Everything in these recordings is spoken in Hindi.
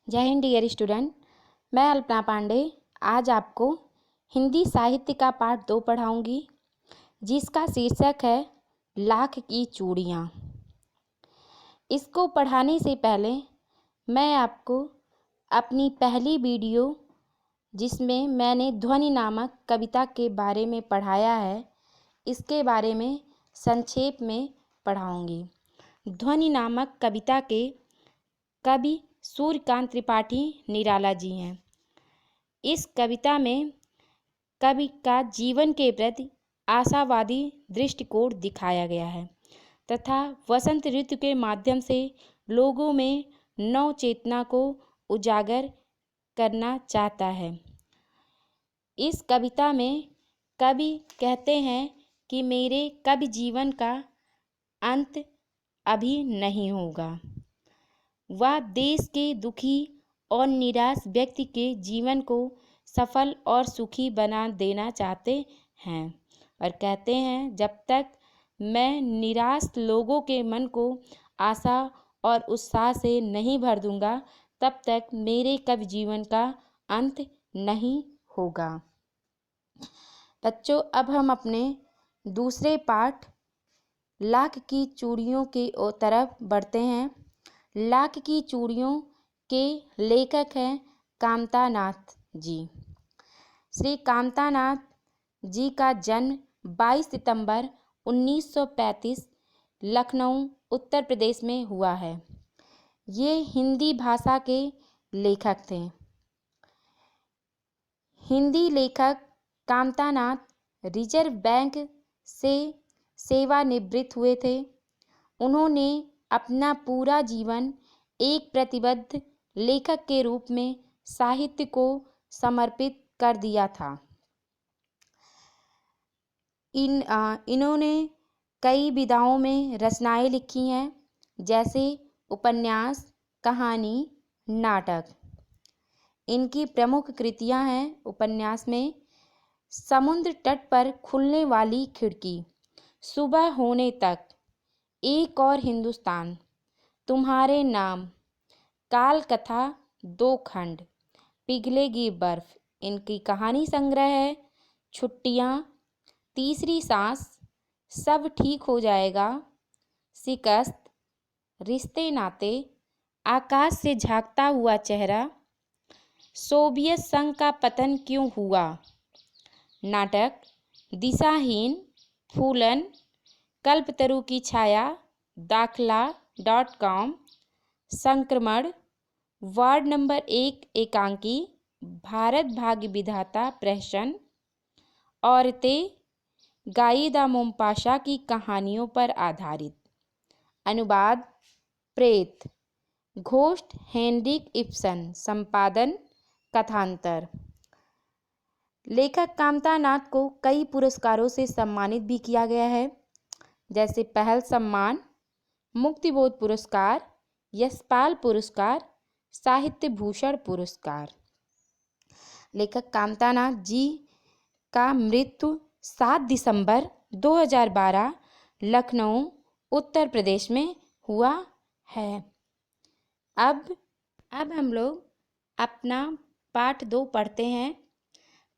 जय हिंद डियर स्टूडेंट। मैं अल्पना पांडे आज आपको हिंदी साहित्य का पाठ 2 पढ़ाऊंगी, जिसका शीर्षक है लाख की चूड़ियाँ। इसको पढ़ाने से पहले मैं आपको अपनी पहली वीडियो, जिसमें मैंने ध्वनि नामक कविता के बारे में पढ़ाया है, इसके बारे में संक्षेप में पढ़ाऊंगी। ध्वनि नामक कविता के कवि सूर्यकांत त्रिपाठी निराला जी हैं। इस कविता में कवि का जीवन के प्रति आशावादी दृष्टिकोण दिखाया गया है तथा वसंत ऋतु के माध्यम से लोगों में नव चेतना को उजागर करना चाहता है। इस कविता में कवि कहते हैं कि मेरे कवि जीवन का अंत अभी नहीं होगा। वह देश के दुखी और निराश व्यक्ति के जीवन को सफल और सुखी बना देना चाहते हैं और कहते हैं, जब तक मैं निराश लोगों के मन को आशा और उत्साह से नहीं भर दूंगा, तब तक मेरे कवि जीवन का अंत नहीं होगा। बच्चों, अब हम अपने दूसरे पाठ लाख की चूड़ियों की तरफ बढ़ते हैं। लाख की चूड़ियों के लेखक हैं कामता नाथ जी। श्री कामता नाथ जी का जन्म 22 सितंबर 1935 लखनऊ उत्तर प्रदेश में हुआ है। ये हिंदी भाषा के लेखक थे। हिंदी लेखक कामता नाथ रिजर्व बैंक से सेवानिवृत्त हुए थे। उन्होंने अपना पूरा जीवन एक प्रतिबद्ध लेखक के रूप में साहित्य को समर्पित कर दिया था। इन्होंने कई विधाओं में रचनाएं लिखी हैं, जैसे उपन्यास, कहानी, नाटक। इनकी प्रमुख कृतियां हैं उपन्यास में समुद्र तट पर खुलने वाली खिड़की, सुबह होने तक, एक और हिंदुस्तान, तुम्हारे नाम, काल कथा 2 खंड, पिघलेगी बर्फ। इनकी कहानी संग्रह है छुट्टियाँ, तीसरी सांस, सब ठीक हो जाएगा, शिकस्त, रिश्ते नाते, आकाश से झांकता हुआ चेहरा, सोवियत संघ का पतन क्यों हुआ, नाटक, दिशाहीन, फूलन, कल्पतरु की छाया, दाखला.com, संक्रमण, वार्ड नंबर 1 एकांकी, भारत भाग्य विधाता प्रहसन, औरतें, गाइदा मोमपाशा की कहानियों पर आधारित, अनुवाद प्रेत, घोस्ट हेनरिक इब्सन, संपादन कथांतर। लेखक कामता नाथ को कई पुरस्कारों से सम्मानित भी किया गया है, जैसे पहल सम्मान, मुक्तिबोध पुरस्कार, यशपाल पुरस्कार, साहित्य भूषण पुरस्कार। लेखक कामता नाथ जी का मृत्यु 7 दिसंबर 2012 लखनऊ उत्तर प्रदेश में हुआ है। अब हम लोग अपना पाठ 2 पढ़ते हैं।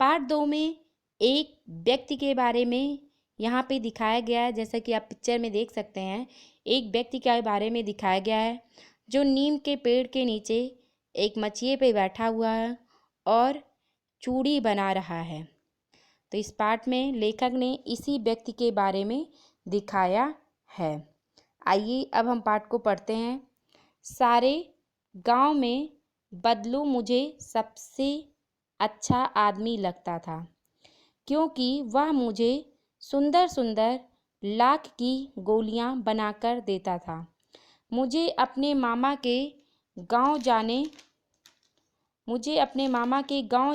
पाठ 2 में एक व्यक्ति के बारे में यहाँ पे दिखाया गया है, जैसा कि आप पिक्चर में देख सकते हैं। एक व्यक्ति के बारे में दिखाया गया है जो नीम के पेड़ के नीचे एक मचिए पे बैठा हुआ है और चूड़ी बना रहा है। तो इस पाठ में लेखक ने इसी व्यक्ति के बारे में दिखाया है। आइए अब हम पाठ को पढ़ते हैं। सारे गांव में बदलू मुझे सबसे अच्छा आदमी लगता था, क्योंकि वह मुझे सुंदर सुंदर लाख की गोलियां बनाकर देता था। मुझे अपने मामा के गांव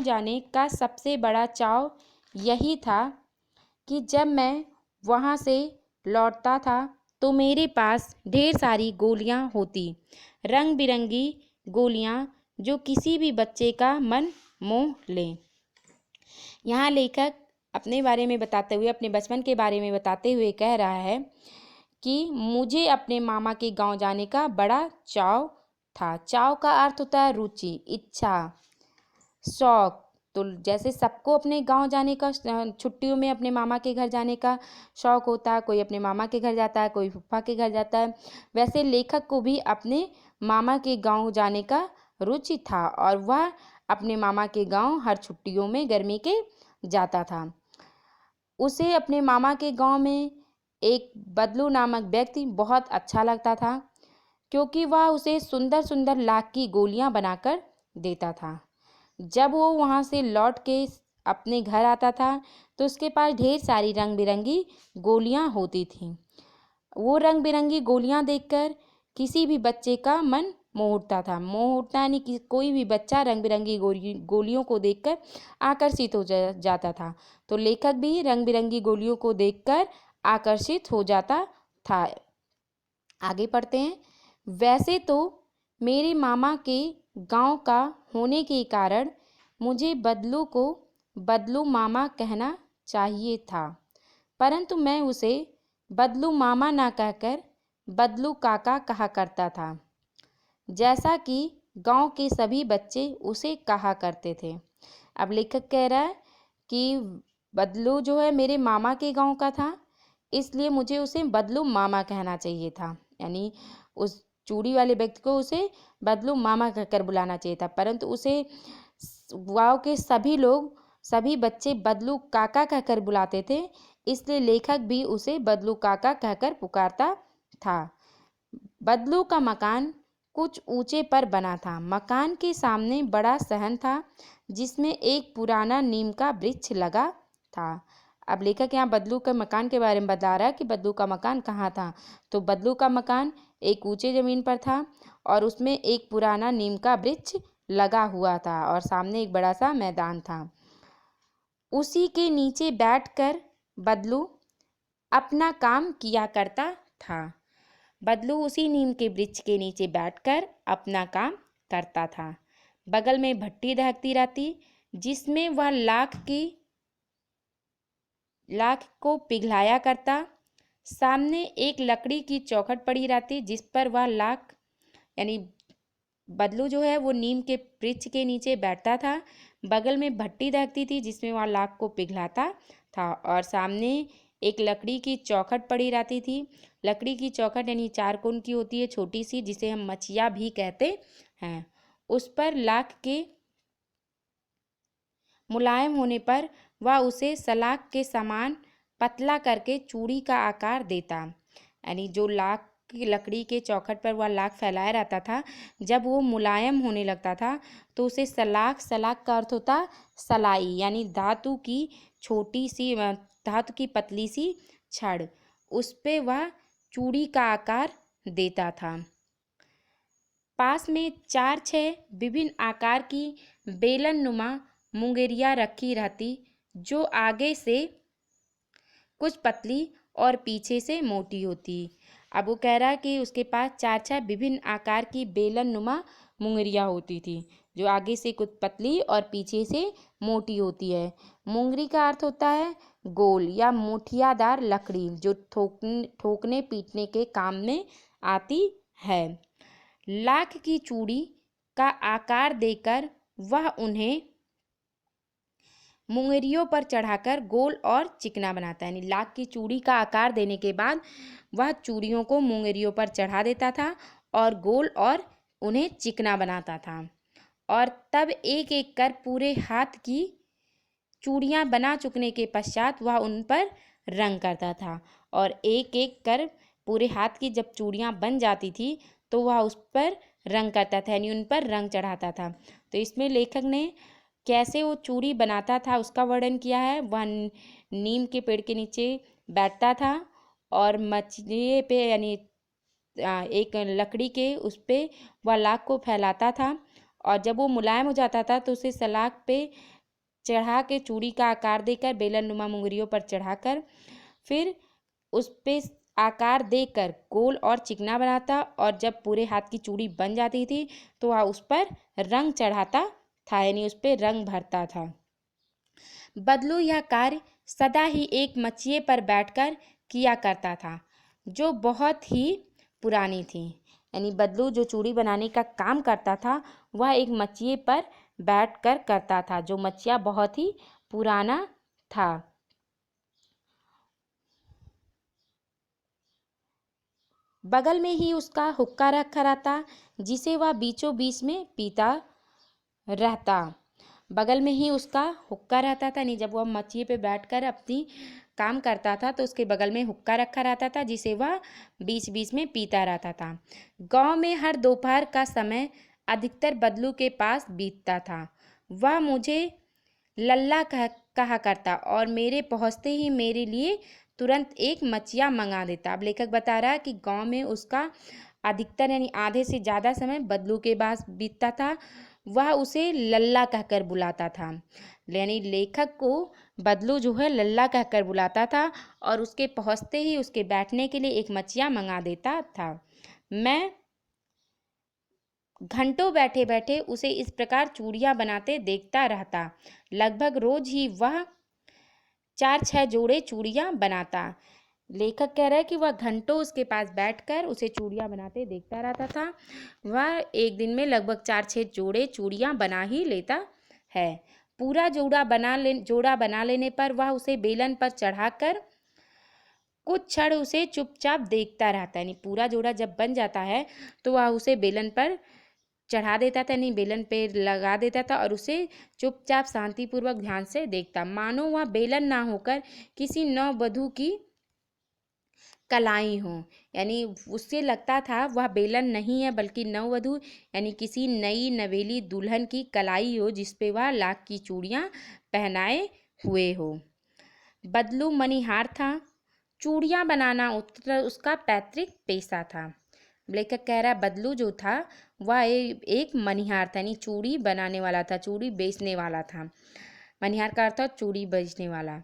जाने का सबसे बड़ा चाव यही था कि जब मैं वहां से लौटता था तो मेरे पास ढेर सारी गोलियां होती, रंग बिरंगी गोलियां जो किसी भी बच्चे का मन मोह लें। यहाँ लेखक अपने बारे में बताते हुए, अपने बचपन के बारे में बताते हुए कह रहा है कि मुझे अपने मामा के गांव जाने का बड़ा चाव था। चाव का अर्थ होता है रुचि, इच्छा, शौक। तो जैसे सबको अपने गांव जाने का छुट्टियों में अपने मामा के घर जाने का शौक होता है, कोई अपने मामा के घर जाता है, कोई फूफा के घर जाता है, वैसे लेखक को भी अपने मामा के गांव जाने का रुचि था और वह अपने मामा के गांव हर छुट्टियों में गर्मी के जाता था। उसे अपने मामा के गांव में एक बदलू नामक व्यक्ति बहुत अच्छा लगता था, क्योंकि वह उसे सुंदर सुंदर लाख की गोलियां बनाकर देता था। जब वो वहाँ से लौट के अपने घर आता था तो उसके पास ढेर सारी रंग बिरंगी गोलियां होती थीं। वो रंग बिरंगी गोलियां देखकर किसी भी बच्चे का मन मोह उठता था। मोह उठता यानी कि कोई भी बच्चा रंग बिरंगी गोलियों को देखकर आकर्षित हो जाता था। तो लेखक भी रंग बिरंगी गोलियों को देखकर आकर्षित हो जाता था। आगे पढ़ते हैं। वैसे तो मेरे मामा के गांव का होने के कारण मुझे बदलू को बदलू मामा कहना चाहिए था, परंतु मैं उसे बदलू मामा ना कहकर बदलू काका कहा करता था, जैसा कि गांव के सभी बच्चे उसे कहा करते थे। अब लेखक कह रहा है कि बदलू जो है मेरे मामा के गांव का था, इसलिए मुझे उसे बदलू मामा कहना चाहिए था, यानी उस चूड़ी वाले व्यक्ति को उसे बदलू मामा कहकर बुलाना चाहिए था, परंतु उसे गाँव के सभी लोग सभी बच्चे बदलू काका कहकर बुलाते थे, इसलिए लेखक भी उसे बदलू काका कहकर पुकारता था। बदलू का मकान कुछ ऊंचे पर बना था। मकान के सामने बड़ा सहन था जिसमें एक पुराना नीम का वृक्ष लगा था। अब लेखक यहाँ बदलू के मकान के बारे में बता रहा है कि बदलू का मकान कहाँ था। तो बदलू का मकान एक ऊंचे जमीन पर था और उसमें एक पुराना नीम का वृक्ष लगा हुआ था और सामने एक बड़ा सा मैदान था। उसी के नीचे बैठकर बदलू अपना काम किया करता था। बदलू उसी नीम के वृक्ष के नीचे बैठकर अपना काम करता था। बगल में भट्टी दहकती रहती जिसमें वह लाख को पिघलाया करता। सामने एक लकड़ी की चौखट पड़ी रहती जिस पर वह लाख, यानी बदलू जो है वो नीम के वृक्ष के नीचे बैठता था। बगल में भट्टी दहकती थी जिसमें वह लाख को पिघलाता था और सामने एक लकड़ी की चौखट पड़ी रहती थी। लकड़ी की चौखट यानी 4 कोण की होती है, छोटी सी, जिसे हम मचिया भी कहते हैं। उस पर लाख के मुलायम होने पर वह उसे सलाख के समान पतला करके चूड़ी का आकार देता। यानी जो लाख की लकड़ी के चौखट पर वह लाख फैलाया रहता था, जब वो मुलायम होने लगता था तो उसे सलाख का अर्थ होता सलाई, यानी धातु की छोटी सी धातु की पतली सी छड़, उस पे वह चूड़ी का आकार देता था। पास में 4-6 विभिन्न आकार की बेलन नुमा मुंगेरियाँ रखी रहती जो आगे से कुछ पतली और पीछे से मोटी होती। अब वो कह रहा है कि उसके पास 4-6 विभिन्न आकार की बेलन नुमा मुंगरियाँ होती थी जो आगे से कुछ पतली और पीछे से मोटी होती है। मुंगरी का अर्थ होता है गोल या मुठियादार लकड़ी जो ठोकने पीटने के काम में आती है। लाख की चूड़ी का आकार देकर वह उन्हें मुंगरियों पर चढ़ाकर गोल और चिकना बनाता है। यानी लाख की चूड़ी का आकार देने के बाद वह चूड़ियों को मुंगरियों पर चढ़ा देता था और गोल और उन्हें चिकना बनाता था और तब एक एक कर पूरे हाथ की चूड़ियाँ बना चुकने के पश्चात वह उन पर रंग करता था और एक एक कर पूरे हाथ की जब चूड़ियाँ बन जाती थी तो वह उस पर रंग करता था, यानी उन पर रंग चढ़ाता था। तो इसमें लेखक ने कैसे वो चूड़ी बनाता था उसका वर्णन किया है। वह नीम के पेड़ के नीचे बैठता था और मचिए पे यानी एक लकड़ी के उस पे वह लाख को फैलाता था और जब वो मुलायम हो जाता था तो उसे सलाख पे चढ़ा के चूड़ी का आकार देकर बेलन नुमा मुंगरियों पर चढ़ाकर फिर उस पे आकार देकर गोल और चिकना बनाता और जब पूरे हाथ की चूड़ी बन जाती थी तो वह उस पर रंग चढ़ाता था, यानी उस पर रंग भरता था। बदलू यह कार्य सदा ही एक मचिए पर बैठकर किया करता था जो बहुत ही पुरानी थी। यानी बदलू जो चूड़ी बनाने का काम करता था वह एक मचिए पर बैठकर करता था, जो मचिया बहुत ही पुराना था। बगल में ही उसका हुक्का रखा रहता, जिसे वह बीचों बीच में पीता रहता। बगल में ही उसका हुक्का रहता था, नहीं जब वह मचिए पे बैठकर अपनी काम करता था तो उसके बगल में हुक्का रखा रहता था, जिसे वह बीच बीच में पीता रहता था। गांव में हर दोपहर का समय अधिकतर बदलू के पास बीतता था। वह मुझे लल्ला कहा करता और मेरे पहुँचते ही मेरे लिए तुरंत एक मचिया मंगा देता। अब लेखक बता रहा है कि गांव में उसका अधिकतर यानी आधे से ज़्यादा समय बदलू के पास बीतता था। वह उसे लल्ला कहकर बुलाता था, यानी लेखक को बदलू जो है लल्ला कहकर बुलाता था और उसके पहुँचते ही उसके बैठने के लिए एक मचिया मंगा देता था। मैं घंटों बैठे बैठे उसे इस प्रकार चूड़ियाँ बनाते देखता रहता। लगभग रोज ही वह 4-6 जोड़े चूड़ियाँ बनाता। लेखक कह रहा है कि वह घंटों उसके पास बैठकर उसे चूड़ियाँ बनाते देखता रहता था। वह एक दिन में लगभग 4-6 जोड़े चूड़ियाँ बना ही लेता है। पूरा जोड़ा बना लेने पर वह उसे बेलन पर चढ़ाकर कुछ क्षण उसे चुपचाप देखता रहता है। यानी पूरा जोड़ा जब बन जाता है तो वह उसे बेलन पर चढ़ा देता था, नहीं बेलन पे लगा देता था और उसे चुपचाप शांतिपूर्वक ध्यान से देखता, मानो वह बेलन ना होकर किसी नववधू की कलाई हो। यानी उससे लगता था वह बेलन नहीं है बल्कि नववधू यानी किसी नई नवेली दुल्हन की कलाई हो, जिस पे वह लाख की चूड़ियाँ पहनाए हुए हो। बदलू मणिहार था। चूड़ियाँ बनाना उसका पैतृक पेशा था। लेखक कह रहा है बदलू जो था वह एक मणिहार था, यानी चूड़ी बनाने वाला था, चूड़ी बेचने वाला था। मणिहार का अर्थ चूड़ी बेचने वाला।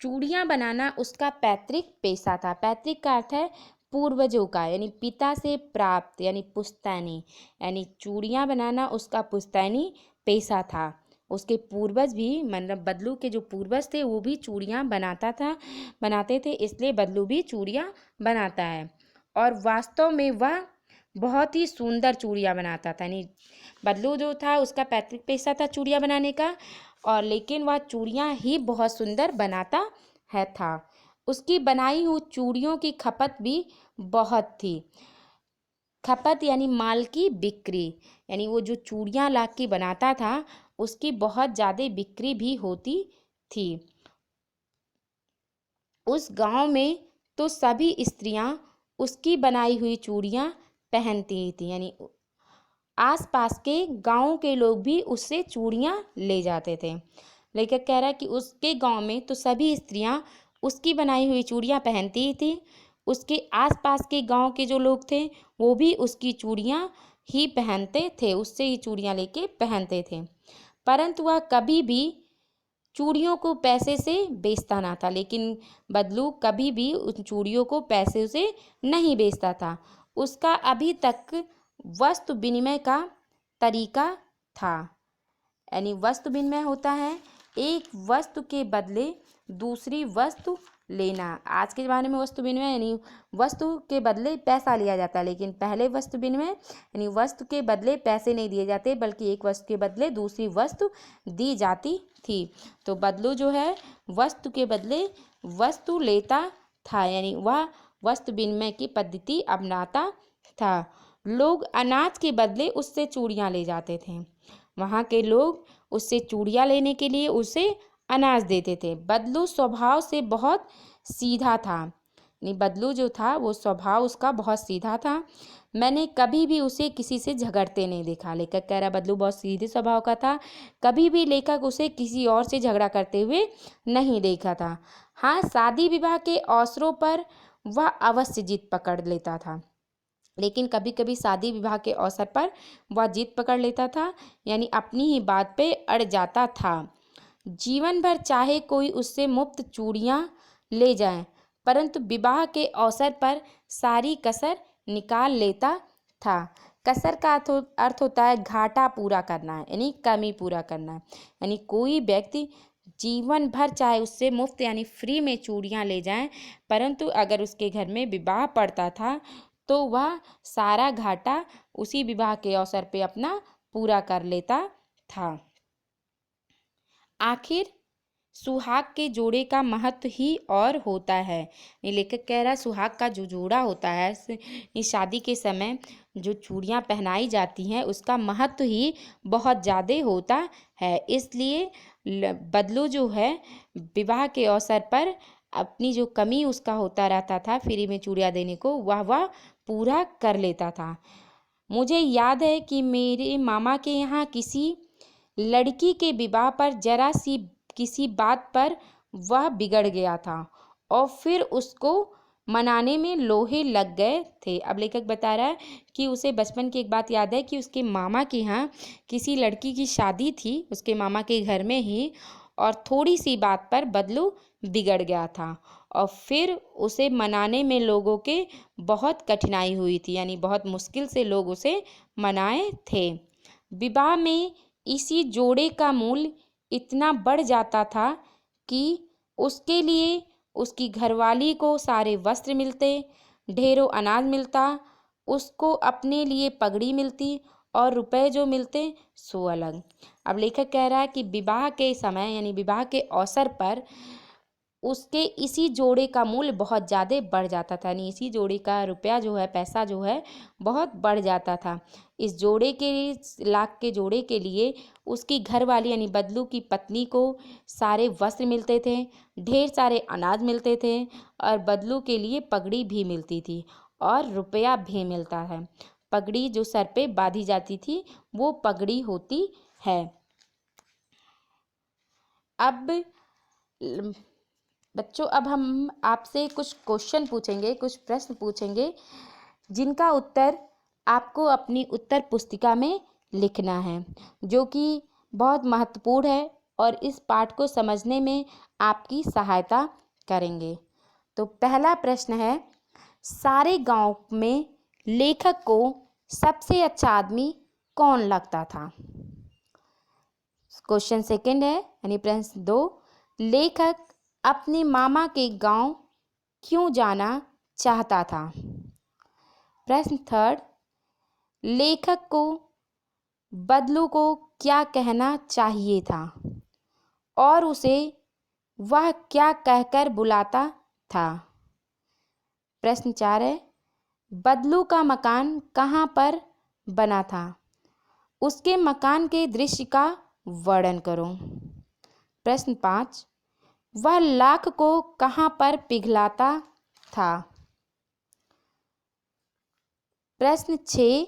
चूड़ियाँ बनाना उसका पैतृक पेशा था। पैतृक का अर्थ है पूर्वजों का, यानी पिता से प्राप्त यानी पुश्तैनी, यानी चूड़ियाँ बनाना उसका पुश्तैनी पेशा था। उसके पूर्वज भी मतलब बदलू के जो पूर्वज थे वो भी चूड़ियाँ बनाते थे, इसलिए बदलू भी चूड़ियाँ बनाता है। और वास्तव में वह बहुत ही सुंदर चूड़ियाँ बनाता था। यानी बदलू जो था उसका पैतृक पेशा था चूड़ियाँ बनाने का, और लेकिन वह चूड़ियाँ ही बहुत सुंदर बनाता था। उसकी बनाई हुई चूड़ियों की खपत भी बहुत थी। खपत यानी माल की बिक्री, यानी वो जो चूड़ियाँ ला के बनाता था उसकी बहुत ज़्यादा बिक्री भी होती थी। उस गांव में तो सभी स्त्रियां उसकी बनाई हुई चूड़ियाँ पहनती थी, यानी आसपास के गाँव के लोग भी उससे चूड़ियाँ ले जाते थे। लेखक कह रहा है कि उसके गांव में तो सभी स्त्रियां उसकी बनाई हुई चूड़ियाँ पहनती ही थी। उसके आसपास के गांव के जो लोग थे वो भी उसकी चूड़ियाँ ही पहनते थे, उससे ही चूड़ियाँ लेके पहनते थे। परंतु वह कभी भी चूड़ियों को पैसे से बेचता ना था। लेकिन बदलू कभी भी उन चूड़ियों को पैसे से नहीं बेचता था। उसका अभी तक वस्तु विनिमय का तरीका था। यानी वस्तु विनिमय होता है एक वस्तु के बदले दूसरी वस्तु लेना। आज के ज़माने में वस्तु विनिमय यानी वस्तु के बदले पैसा लिया जाता है, लेकिन पहले वस्तु विनिमय यानी वस्तु के बदले पैसे नहीं दिए जाते बल्कि एक वस्तु के बदले दूसरी वस्तु दी जाती थी। तो बदलू जो है वस्तु के बदले वस्तु लेता था, यानी वह वस्तु विनिमय की पद्धति अपनाता था। लोग अनाज के बदले उससे चूड़ियाँ ले जाते थे। वहाँ के लोग उससे चूड़ियाँ लेने के लिए उसे अनाज देते थे। बदलू स्वभाव से बहुत सीधा था, यानी बदलू जो था वो स्वभाव उसका बहुत सीधा था। मैंने कभी भी उसे किसी से झगड़ते नहीं देखा। लेखक कह रहा बदलू बहुत सीधे स्वभाव का था, कभी भी लेखक उसे किसी और से झगड़ा करते हुए नहीं देखा था। हाँ, शादी विवाह के अवसरों पर वह अवश्य जीत पकड़ लेता था, लेकिन कभी कभी शादी विवाह के अवसर पर वह जीत पकड़ लेता था, यानी अपनी ही बात पे अड़ जाता था। जीवन भर चाहे कोई उससे मुफ्त चूड़ियाँ ले जाए, परंतु विवाह के अवसर पर सारी कसर निकाल लेता था। कसर का अर्थ होता है घाटा पूरा करना है, यानी कमी पूरा करना है। यानी कोई व्यक्ति जीवन भर चाहे उससे मुफ्त यानी फ्री में चूड़ियाँ ले जाएं, परंतु अगर उसके घर में विवाह पड़ता था तो वह सारा घाटा उसी विवाह के अवसर पे अपना पूरा कर लेता था। आखिर सुहाग के जोड़े का महत्व ही और होता है। ये लेखक कह रहा है सुहाग का जो जोड़ा होता है इस शादी के समय जो चूड़ियाँ पहनाई जाती हैं उसका महत्व ही बहुत ज़्यादा होता है। इसलिए बदलू जो है विवाह के अवसर पर अपनी जो कमी उसका होता रहता था फ्री में चूड़ियाँ देने को वह पूरा कर लेता था। मुझे याद है कि मेरे मामा के यहाँ किसी लड़की के विवाह पर जरा सी किसी बात पर वह बिगड़ गया था और फिर उसको मनाने में लोहे लग गए थे। अब लेखक बता रहा है कि उसे बचपन की एक बात याद है कि उसके मामा के यहाँ किसी लड़की की शादी थी उसके मामा के घर में ही, और थोड़ी सी बात पर बदलू बिगड़ गया था और फिर उसे मनाने में लोगों के बहुत कठिनाई हुई थी, यानी बहुत मुश्किल से लोग उसे मनाए थे। विवाह में इसी जोड़े का मूल्य इतना बढ़ जाता था कि उसके लिए उसकी घरवाली को सारे वस्त्र मिलते, ढेरों अनाज मिलता, उसको अपने लिए पगड़ी मिलती और रुपए जो मिलते सो अलग। अब लेखक कह रहा है कि विवाह के समय यानी विवाह के अवसर पर उसके इसी जोड़े का मूल्य बहुत ज़्यादा बढ़ जाता था, यानी इसी जोड़े का रुपया जो है पैसा जो है बहुत बढ़ जाता था। इस जोड़े के लाख के जोड़े के लिए उसकी घरवाली यानी बदलू की पत्नी को सारे वस्त्र मिलते थे, ढेर सारे अनाज मिलते थे और बदलू के लिए पगड़ी भी मिलती थी और रुपया भी मिलता है। पगड़ी जो सर पे बांधी जाती थी वो पगड़ी होती है। अब बच्चों अब हम आपसे कुछ क्वेश्चन पूछेंगे, कुछ प्रश्न पूछेंगे जिनका उत्तर आपको अपनी उत्तर पुस्तिका में लिखना है, जो कि बहुत महत्वपूर्ण है और इस पाठ को समझने में आपकी सहायता करेंगे। तो पहला प्रश्न है, सारे गांव में लेखक को सबसे अच्छा आदमी कौन लगता था? क्वेश्चन सेकंड है यानी प्रश्न 2, लेखक अपने मामा के गांव क्यों जाना चाहता था? प्रश्न थर्ड, लेखक को बदलू को क्या कहना चाहिए था और उसे वह क्या कहकर बुलाता था? प्रश्न 4 है, बदलू का मकान कहाँ पर बना था? उसके मकान के दृश्य का वर्णन करो। प्रश्न 5, वह लाख को कहाँ पर पिघलाता था? प्रश्न 6,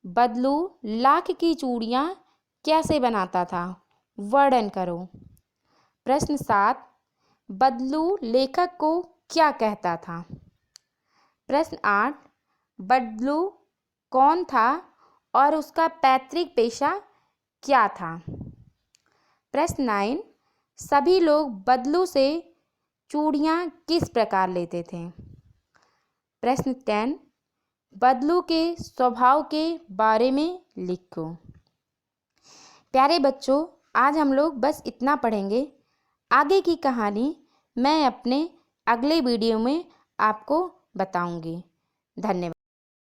बदलू लाख की चूड़ियाँ कैसे बनाता था? वर्णन करो। प्रश्न 7, बदलू लेखक को क्या कहता था? प्रश्न 8, बदलू कौन था और उसका पैतृक पेशा क्या था? प्रश्न 9, सभी लोग बदलू से चूड़ियाँ किस प्रकार लेते थे? प्रश्न 10, बदलू के स्वभाव के बारे में लिखो। प्यारे बच्चों, आज हम लोग बस इतना पढ़ेंगे। आगे की कहानी मैं अपने अगले वीडियो में आपको बताऊंगी। धन्यवाद।